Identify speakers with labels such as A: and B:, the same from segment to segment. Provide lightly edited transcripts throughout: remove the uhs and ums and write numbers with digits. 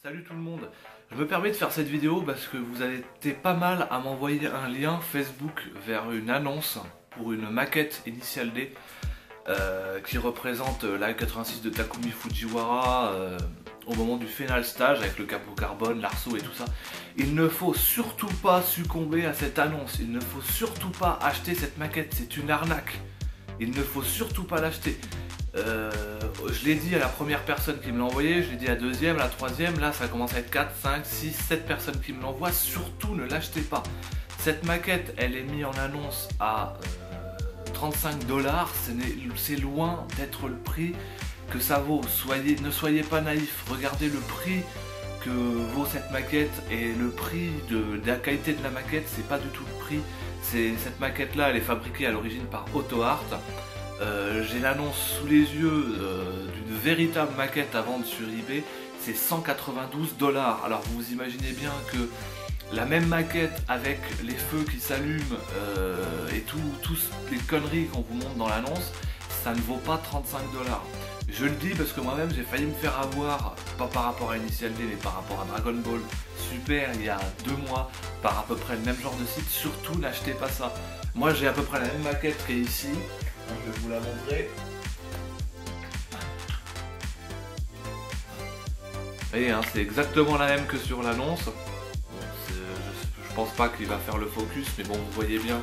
A: Salut tout le monde, je me permets de faire cette vidéo parce que vous avez été pas mal à m'envoyer un lien Facebook vers une annonce pour une maquette Initial D qui représente la 86 de Takumi Fujiwara au moment du final stage avec le capot carbone, l'arceau et tout ça. Il ne faut surtout pas succomber à cette annonce, il ne faut surtout pas acheter cette maquette, c'est une arnaque. Il ne faut surtout pas l'acheter. Je l'ai dit à la première personne qui me l'a envoyé, je l'ai dit à la deuxième, à la troisième, là ça commence à être 4, 5, 6, 7 personnes qui me l'envoient, surtout ne l'achetez pas. Cette maquette, elle est mise en annonce à 35 $, c'est loin d'être le prix que ça vaut. Ne soyez pas naïfs, regardez le prix que vaut cette maquette et le prix de la qualité de la maquette, c'est pas du tout le prix. Cette maquette là, elle est fabriquée à l'origine par AutoArt. J'ai l'annonce sous les yeux d'une véritable maquette à vendre sur eBay, c'est 192 $. Alors vous imaginez bien que la même maquette avec les feux qui s'allument et toutes les conneries qu'on vous montre dans l'annonce, ça ne vaut pas 35 $. Je le dis parce que moi-même j'ai failli me faire avoir, pas par rapport à Initial D mais par rapport à Dragon Ball Super il y a 2 mois, par à peu près le même genre de site. Surtout n'achetez pas ça. Moi j'ai à peu près la même maquette qui est ici. Je vais vous la montrer. Vous voyez, hein, c'est exactement la même que sur l'annonce. Je pense pas qu'il va faire le focus, mais bon, vous voyez bien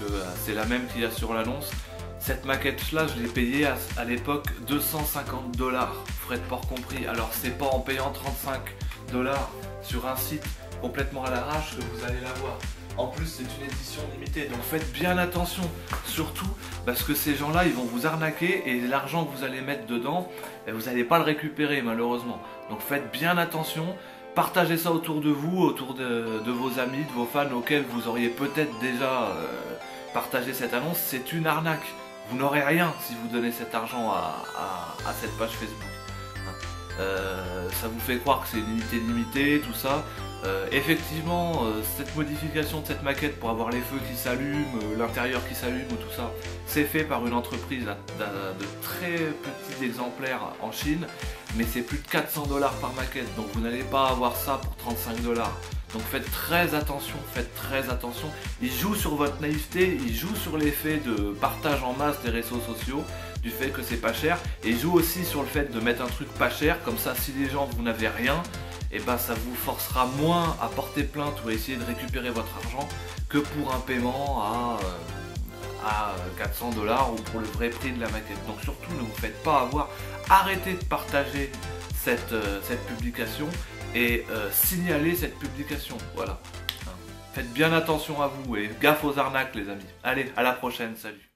A: que c'est la même qu'il y a sur l'annonce. Cette maquette là, je l'ai payée à l'époque 250 $, frais de port compris. Alors c'est pas en payant 35 $ sur un site complètement à l'arrache que vous allez l'avoir. En plus c'est une édition limitée, donc faites bien attention, surtout parce que ces gens là ils vont vous arnaquer et l'argent que vous allez mettre dedans, vous n'allez pas le récupérer malheureusement. Donc faites bien attention, partagez ça autour de vous, autour de vos amis, de vos fans auxquels vous auriez peut-être déjà partagé cette annonce. C'est une arnaque, vous n'aurez rien si vous donnez cet argent à cette page Facebook. Ça vous fait croire que c'est une unité limitée, tout ça. Effectivement, cette modification de cette maquette pour avoir les feux qui s'allument, l'intérieur qui s'allume, tout ça, c'est fait par une entreprise de très petits exemplaires en Chine, mais c'est plus de 400 $ par maquette, donc vous n'allez pas avoir ça pour 35 $. Donc faites très attention, faites très attention. Ils jouent sur votre naïveté, ils jouent sur l'effet de partage en masse des réseaux sociaux, du fait que c'est pas cher, et ils jouent aussi sur le fait de mettre un truc pas cher, comme ça si les gens vous n'avez rien, et ben ça vous forcera moins à porter plainte ou à essayer de récupérer votre argent que pour un paiement à 400 $ ou pour le vrai prix de la maquette. Donc surtout ne vous faites pas avoir, arrêtez de partager cette publication et signalez cette publication, voilà. Faites bien attention à vous et gaffe aux arnaques les amis. Allez, à la prochaine, salut.